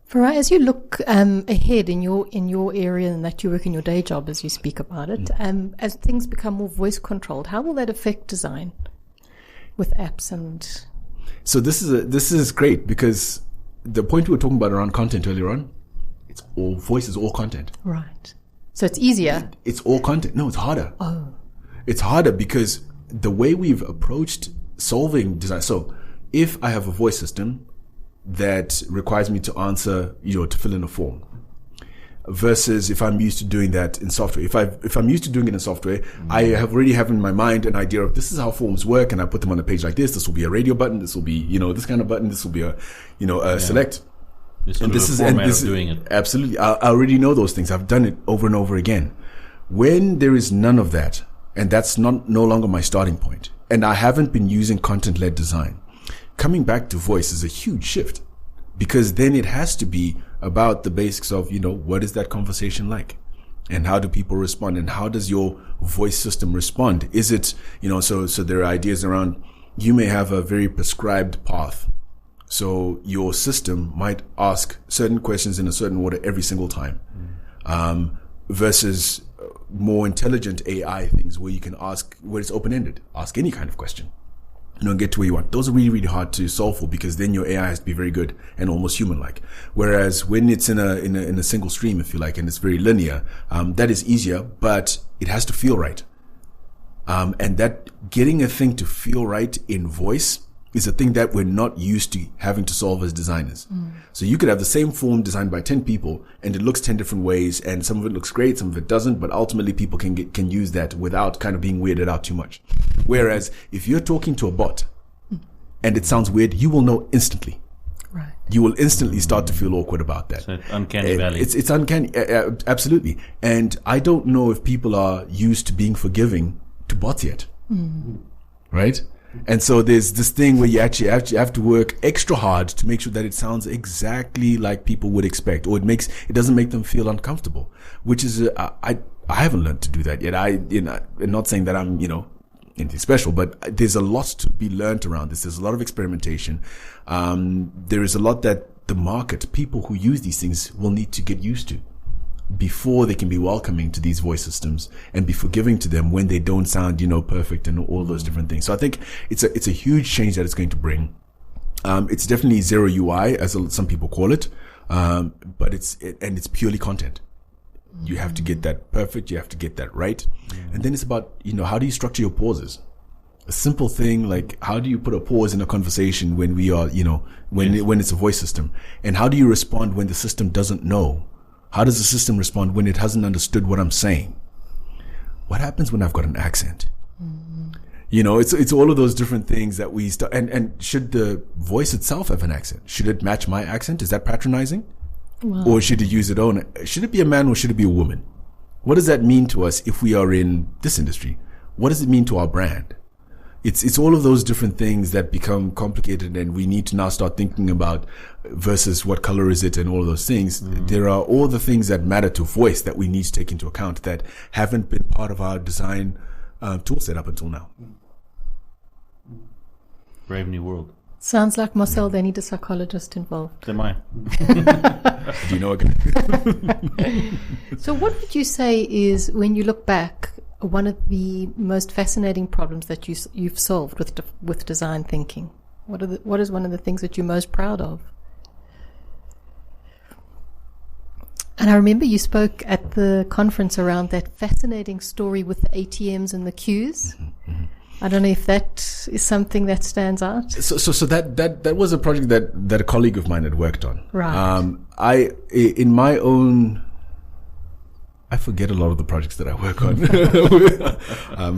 A: Farai, as you look ahead in your area and that you work in your day job, as you speak about it, as things become more voice controlled, how will that affect design with apps and?
B: So this is great, because the point we were talking about around content earlier on, it's all voice is all content.
A: Right. So it's easier.
B: It's all content. No, it's harder.
A: Oh.
B: It's harder because the way we've approached solving design. So if I have a voice system that requires me to answer, to fill in a form, versus if I'm used to doing that in software. If I'm used to doing it in software, I already have in my mind an idea of this is how forms work, and I put them on a page like this. This will be a radio button. This will be, this kind of button. This will be a select.
C: And this is of doing it.
B: Absolutely. I already know those things. I've done it over and over again. When there is none of that, and that's no longer my starting point, and I haven't been using content-led design, coming back to voice is a huge shift, because then it has to be about the basics of, what is that conversation like? And how do people respond? And how does your voice system respond? Is it, so there are ideas around, you may have a very prescribed path. So your system might ask certain questions in a certain order every single time, versus more intelligent AI things where you can where it's open-ended, ask any kind of question, and get to where you want. Those are really, really hard to solve for, because then your AI has to be very good and almost human-like. Whereas when it's in a single stream, if you like, and it's very linear, that is easier, but it has to feel right. And that getting a thing to feel right in voice is a thing that we're not used to having to solve as designers. So you could have the same form designed by 10 people, and it looks 10 different ways, and some of it looks great, some of it doesn't, but ultimately people can use that without kind of being weirded out too much. Whereas if you're talking to a bot and it sounds weird, you will know instantly.
A: Right.
B: You will instantly start to feel awkward about that.
C: So uncanny valley.
B: It's uncanny, absolutely. And I don't know if people are used to being forgiving to bots yet. Right? And so there's this thing where you actually have to work extra hard to make sure that it sounds exactly like people would expect, or it doesn't make them feel uncomfortable, which is, I haven't learned to do that yet. I'm not saying that I'm, anything special, but there's a lot to be learned around this. There's a lot of experimentation. There is a lot that the market, people who use these things, will need to get used to before they can be welcoming to these voice systems and be forgiving to them when they don't sound, perfect and all those different things. So I think it's a huge change that it's going to bring. It's definitely zero UI, as some people call it. but it's purely content. You have to get that perfect. You have to get that right. And then it's about, how do you structure your pauses? A simple thing like, how do you put a pause in a conversation when we are, when it's a voice system? And how do you respond when the system doesn't know? How does the system respond when it hasn't understood what I'm saying? What happens when I've got an accent? It's all of those different things that we start. And should the voice itself have an accent? Should it match my accent? Is that patronizing? Wow. Or should it use its own? Should it be a man or should it be a woman? What does that mean to us if we are in this industry? What does it mean to our brand? It's all of those different things that become complicated, and we need to now start thinking about versus what color is it and all of those things. There are all the things that matter to voice that we need to take into account that haven't been part of our design tool set up until now.
C: Brave new world.
A: Sounds like Marcel, they need a psychologist involved.
C: Am I?
B: Do you know again?
A: So what would you say is, when you look back, one of the most fascinating problems that you've solved with design thinking? What is one of the things that you're most proud of? And I remember you spoke at the conference around that fascinating story with the ATMs and the queues. I don't know if that is something that stands out.
B: So that was a project that a colleague of mine had worked on.
A: Right.
B: I forget a lot of the projects that I work on.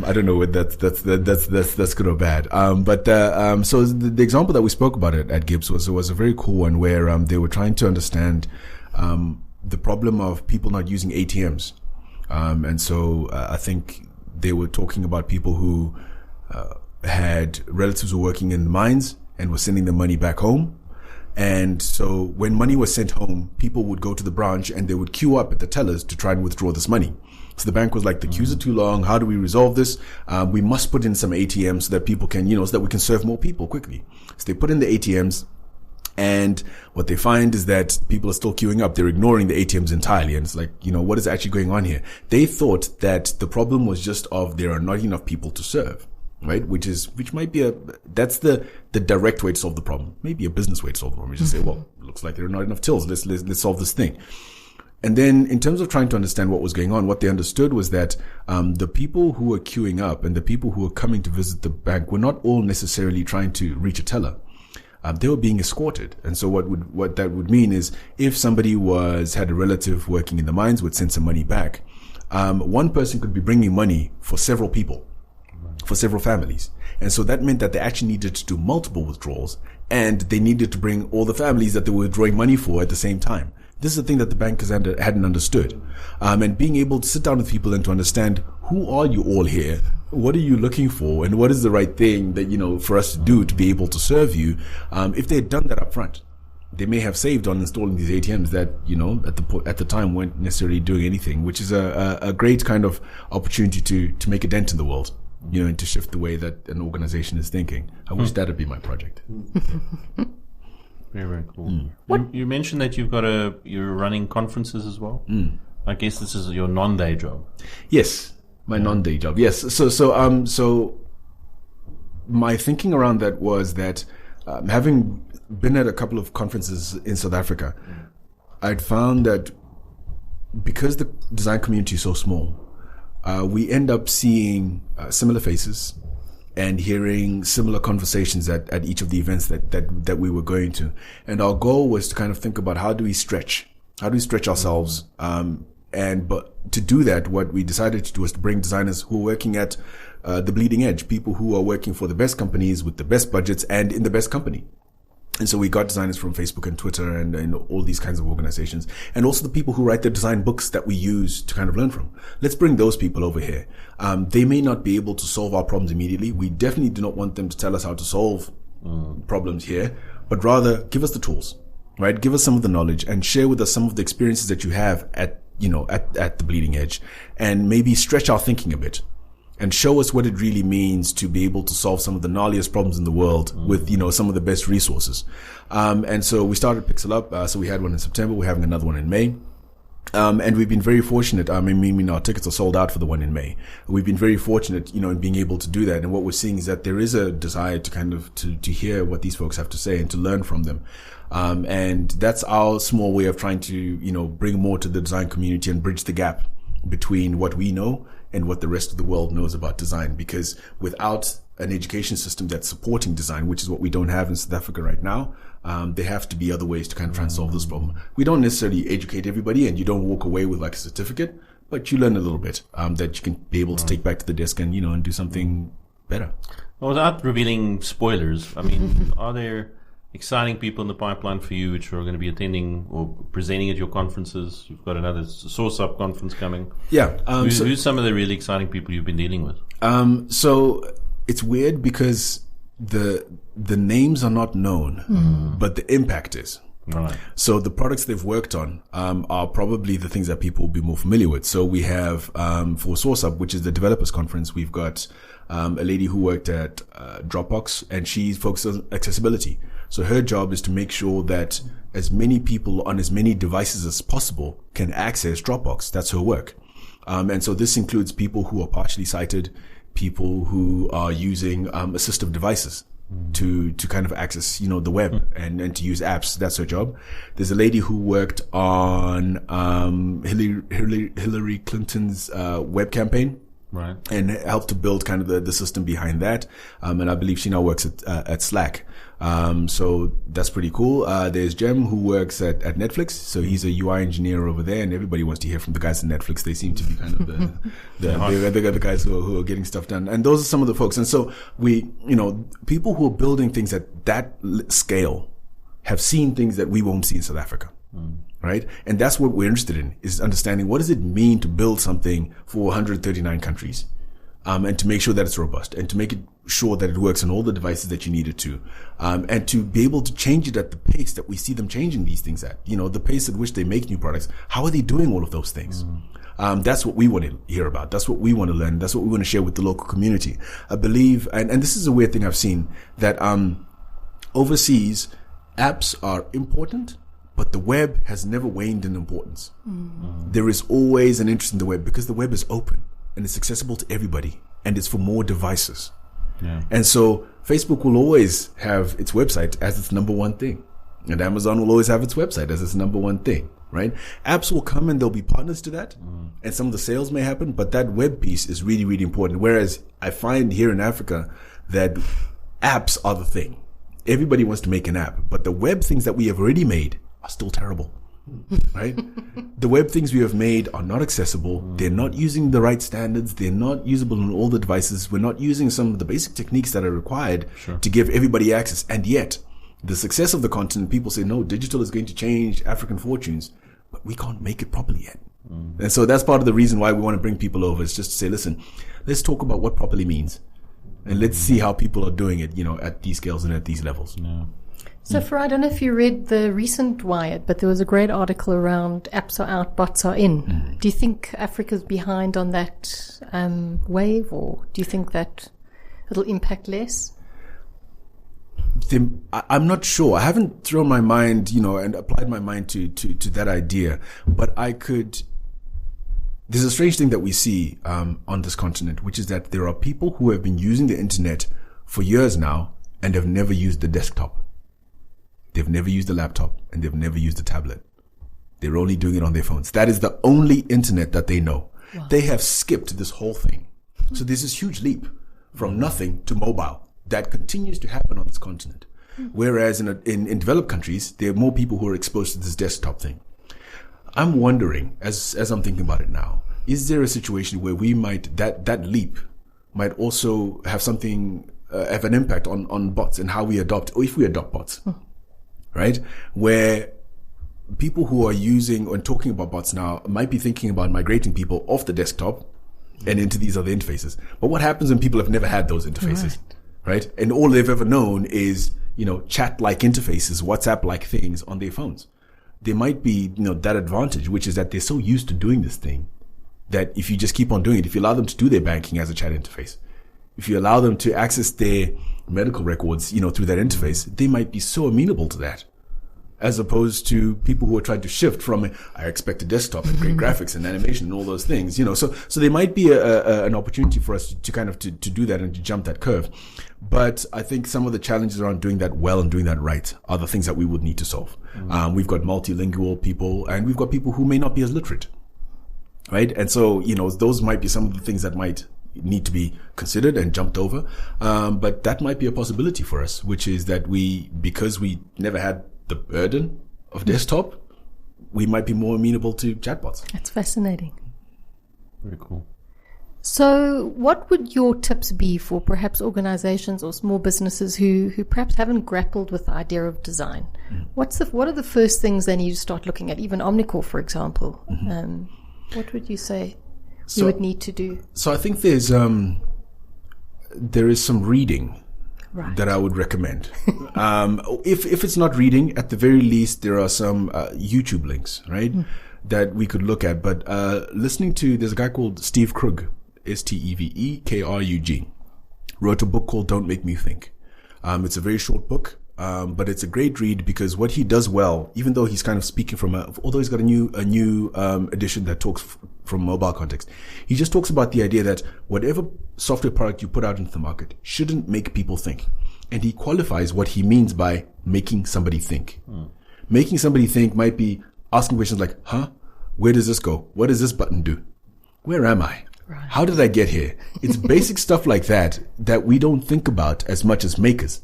B: I don't know whether that's good or bad. So the example that we spoke about at Gibbs was a very cool one where they were trying to understand the problem of people not using ATMs. And so I think they were talking about people who had relatives who were working in mines and were sending the money back home. And so when money was sent home, people would go to the branch and they would queue up at the tellers to try and withdraw this money. So the bank was like, the queues are too long. How do we resolve this? We must put in some ATMs so that people can, so that we can serve more people quickly. So they put in the ATMs, and what they find is that people are still queuing up. They're ignoring the ATMs entirely. And it's like, what is actually going on here? They thought that the problem was just of there are not enough people to serve. Right, which might be that's the direct way to solve the problem. Maybe a business way to solve the problem. You just say, well, it looks like there are not enough tills. Let's solve this thing. And then in terms of trying to understand what was going on, what they understood was that the people who were queuing up and the people who were coming to visit the bank were not all necessarily trying to reach a teller. They were being escorted. And so what that would mean is, if somebody had a relative working in the mines, would send some money back, one person could be bringing money for several people, for several families. And so that meant that they actually needed to do multiple withdrawals, and they needed to bring all the families that they were withdrawing money for at the same time. This is the thing that the bankers hadn't understood. And being able to sit down with people and to understand, who are you all here? What are you looking for? And what is the right thing that, for us to do to be able to serve you? If they had done that up front, they may have saved on installing these ATMs that, at the time weren't necessarily doing anything, which is a great kind of opportunity to make a dent in the world. And to shift the way that an organization is thinking. I wish that would be my project.
C: Very, very cool. You mentioned that you're running conferences as well. I guess this is your non-day job.
B: Yes, my non-day job. Yes. So my thinking around that was that, having been at a couple of conferences in South Africa, I'd found that because the design community is so small, we end up seeing similar faces and hearing similar conversations at each of the events that we were going to. And our goal was to kind of think about, how do we stretch ourselves? But to do that, what we decided to do was to bring designers who are working at the bleeding edge, people who are working for the best companies with the best budgets and in the best company. And so we got designers from Facebook and Twitter and all these kinds of organizations, and also the people who write the design books that we use to kind of learn from. Let's bring those people over here. They may not be able to solve our problems immediately. We definitely do not want them to tell us how to solve problems here, but rather give us the tools, right? Give us some of the knowledge and share with us some of the experiences that you have at the bleeding edge, and maybe stretch our thinking a bit. And show us what it really means to be able to solve some of the gnarliest problems in the world with, some of the best resources. And so we started Pixel Up. So we had one in September. We're having another one in May. And we've been very fortunate. I mean, our tickets are sold out for the one in May. We've been very fortunate, in being able to do that. And what we're seeing is that there is a desire to kind of, to hear what these folks have to say and to learn from them. And that's our small way of trying to, bring more to the design community and bridge the gap between what we know and what the rest of the world knows about design. Because without an education system that's supporting design, which is what we don't have in South Africa right now, there have to be other ways to kind of try and solve this problem. We don't necessarily educate everybody, and you don't walk away with like a certificate, but you learn a little bit that you can be able to take back to the desk and, and do something better.
C: Well, without revealing spoilers, I mean, are there exciting people in the pipeline for you which are going to be attending or presenting at your conferences? You've got another Source Up conference coming.
B: Yeah.
C: Who's some of the really exciting people you've been dealing with?
B: So it's weird because the names are not known, but the impact is.
C: Right.
B: So the products they've worked on are probably the things that people will be more familiar with. So we have for Source Up, which is the developers conference, we've got a lady who worked at Dropbox, and she's focused on accessibility. So her job is to make sure that as many people on as many devices as possible can access Dropbox. That's her work. And so this includes people who are partially sighted, people who are using assistive devices to kind of access, the web and to use apps. That's her job. There's a lady who worked on Hillary Clinton's web campaign.
C: Right.
B: And helped to build kind of the system behind that. And I believe she now works at Slack. So that's pretty cool. There's Jem who works at Netflix. So he's a UI engineer over there, and everybody wants to hear from the guys at Netflix. They seem to be kind of the guys who are getting stuff done. And those are some of the folks. And so people who are building things at that scale have seen things that we won't see in South Africa. Right? And that's what we're interested in, is understanding what does it mean to build something for 139 countries, and to make sure that it's robust and to make it sure that it works on all the devices that you need it to, and to be able to change it at the pace that we see them changing these things at, the pace at which they make new products. How are they doing all of those things? That's what we want to hear about. That's what we want to learn. That's what we want to share with the local community. I believe, and this is a weird thing I've seen, that overseas apps are important, but the web has never waned in importance. There is always an interest in the web because the web is open and it's accessible to everybody, and it's for more devices. Yeah. And so Facebook will always have its website as its number one thing, and Amazon will always have its website as its number one thing, right? Apps will come and there'll be partners to that, and some of the sales may happen, but that web piece is really, really important. Whereas I find here in Africa that apps are the thing. Everybody wants to make an app, but the web things that we have already made are still terrible, right? The web things we have made are not accessible. They're not using the right standards. They're not usable on all the devices. We're not using some of the basic techniques that are required to give everybody access. And yet, the success of the continent, people say, no, digital is going to change African fortunes, but we can't make it properly yet. And so that's part of the reason why we want to bring people over, is just to say, listen, let's talk about what properly means. And let's see how people are doing it, at these scales and at these levels. Yeah.
A: So, Farai, I don't know if you read the recent Wired, but there was a great article around apps are out, bots are in. Do you think Africa's behind on that wave, or do you think that it'll impact less?
B: I'm not sure. I haven't thrown my mind, and applied my mind to that idea, but there's a strange thing that we see on this continent, which is that there are people who have been using the internet for years now and have never used the desktop. They've never used a laptop, and they've never used a tablet. They're only doing it on their phones. That is the only internet that they know. Wow. They have skipped this whole thing. So there's this huge leap from nothing to mobile that continues to happen on this continent. Whereas in developed countries, there are more people who are exposed to this desktop thing. I'm wondering, as I'm thinking about it now, is there a situation where we might, that leap might also have something, have an impact on bots and how we adopt, or if we adopt bots? Right? Where people who are using or talking about bots now might be thinking about migrating people off the desktop and into these other interfaces. But what happens when people have never had those interfaces? Right? And all they've ever known is, chat-like interfaces, WhatsApp-like things on their phones. There might be, that advantage, which is that they're so used to doing this thing that if you just keep on doing it, if you allow them to do their banking as a chat interface, if you allow them to access their medical records, through that interface, they might be so amenable to that as opposed to people who are trying to shift from, I expect a desktop and great graphics and animation and all those things, so there might be an opportunity for us to kind of to do that and to jump that curve. But I think some of the challenges around doing that well and doing that right are the things that we would need to solve. We've got multilingual people, and we've got people who may not be as literate, right? And so, those might be some of the things that might need to be considered and jumped over. But that might be a possibility for us, which is that because we never had the burden of desktop, we might be more amenable to chatbots.
A: That's fascinating.
C: Very cool.
A: So what would your tips be for perhaps organizations or small businesses who perhaps haven't grappled with the idea of design? What are the first things they need to start looking at? Even Omnicor, for example. What would you say you would need to do?
B: So I think there is some reading that I would recommend. If it's not reading, at the very least, there are some YouTube links, right, that we could look at. But listening to, there's a guy called Steve Krug, Stevekrug, wrote a book called Don't Make Me Think. It's a very short book, but it's a great read because what he does well, even though he's kind of speaking although he's got a new edition that talks from mobile context, he just talks about the idea that whatever software product you put out into the market shouldn't make people think. And he qualifies what he means by making somebody think. Making somebody think might be asking questions like, where does this go? What does this button do? Where am I?
A: Right.
B: How did I get here? It's basic stuff like that we don't think about as much as makers.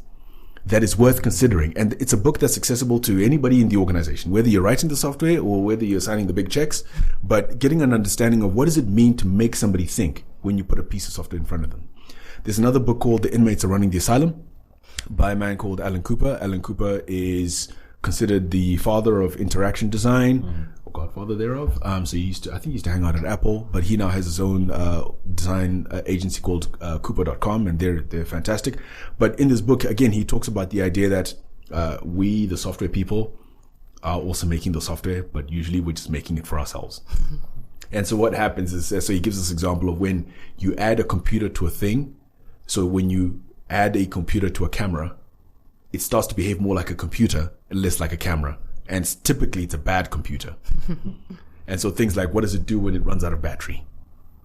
B: That is worth considering. And it's a book that's accessible to anybody in the organization, whether you're writing the software or whether you're signing the big checks, but getting an understanding of what does it mean to make somebody think when you put a piece of software in front of them. There's another book called The Inmates Are Running the Asylum by a man called Alan Cooper. Alan Cooper is considered the father of interaction design, or godfather thereof. So he used to hang out at Apple, but he now has his own design agency called Cooper.com, and they're fantastic. But in this book, again, he talks about the idea that we, the software people, are also making the software, but usually we're just making it for ourselves. And so what happens is, so he gives this example of when you add a computer to a thing. So when you add a computer to a camera, it starts to behave more like a computer and less like a camera. And typically it's a bad computer. And so things like, what does it do when it runs out of battery?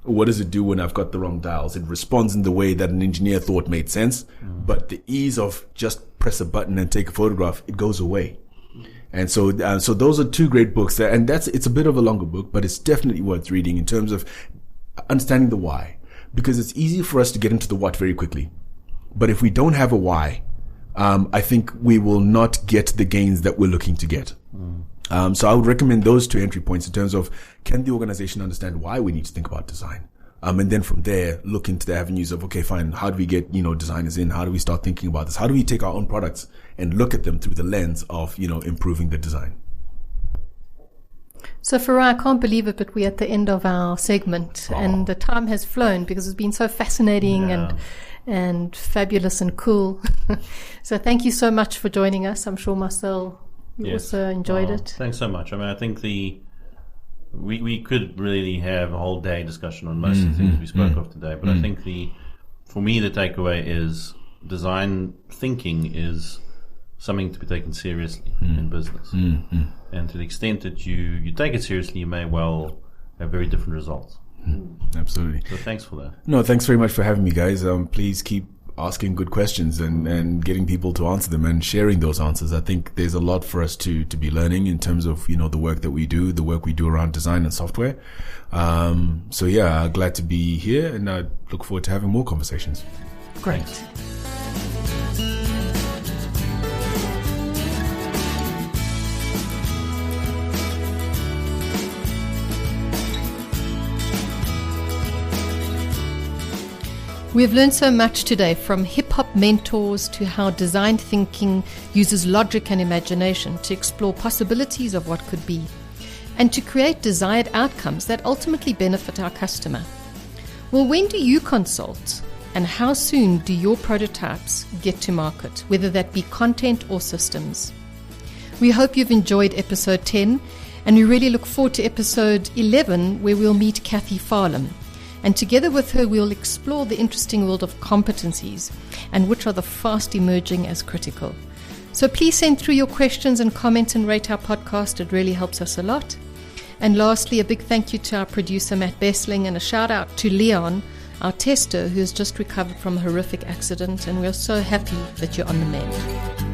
B: Or what does it do when I've got the wrong dials? It responds in the way that an engineer thought made sense. But the ease of just press a button and take a photograph, it goes away. And so those are two great books and it's a bit of a longer book, but it's definitely worth reading in terms of understanding the why, because it's easy for us to get into the what very quickly. But if we don't have a why, I think we will not get the gains that we're looking to get. So I would recommend those two entry points in terms of, can the organization understand why we need to think about design? And then from there, look into the avenues of, okay, fine, how do we get, designers in? How do we start thinking about this? How do we take our own products and look at them through the lens of, improving the design?
A: So Farai, I can't believe it, but we're at the end of our segment and the time has flown because it's been so fascinating and fabulous and cool. So thank you so much for joining us. I'm sure Marcel, you also enjoyed it.
C: Thanks so much. I mean, I think we could really have a whole day discussion on most of the things we spoke of today, but I think for me the takeaway is design thinking is something to be taken seriously in business. And to the extent that you take it seriously, you may well have very different results.
B: Absolutely.
C: So thanks for that.
B: No, thanks very much for having me, guys. Please keep asking good questions and getting people to answer them and sharing those answers. I think there's a lot for us to be learning in terms of, the work that we do, the work we do around design and software. So yeah, glad to be here and I look forward to having more conversations.
A: Great.
C: Thanks.
A: We have learned so much today, from hip-hop mentors to how design thinking uses logic and imagination to explore possibilities of what could be, and to create desired outcomes that ultimately benefit our customer. Well, when do you consult, and how soon do your prototypes get to market, whether that be content or systems? We hope you've enjoyed episode 10, and we really look forward to episode 11, where we'll meet Kathy Farlam. And together with her, we'll explore the interesting world of competencies and which are the fast emerging as critical. So please send through your questions and comment and rate our podcast. It really helps us a lot. And lastly, a big thank you to our producer, Matt Bessling, and a shout out to Leon, our tester, who has just recovered from a horrific accident. And we're so happy that you're on the mend.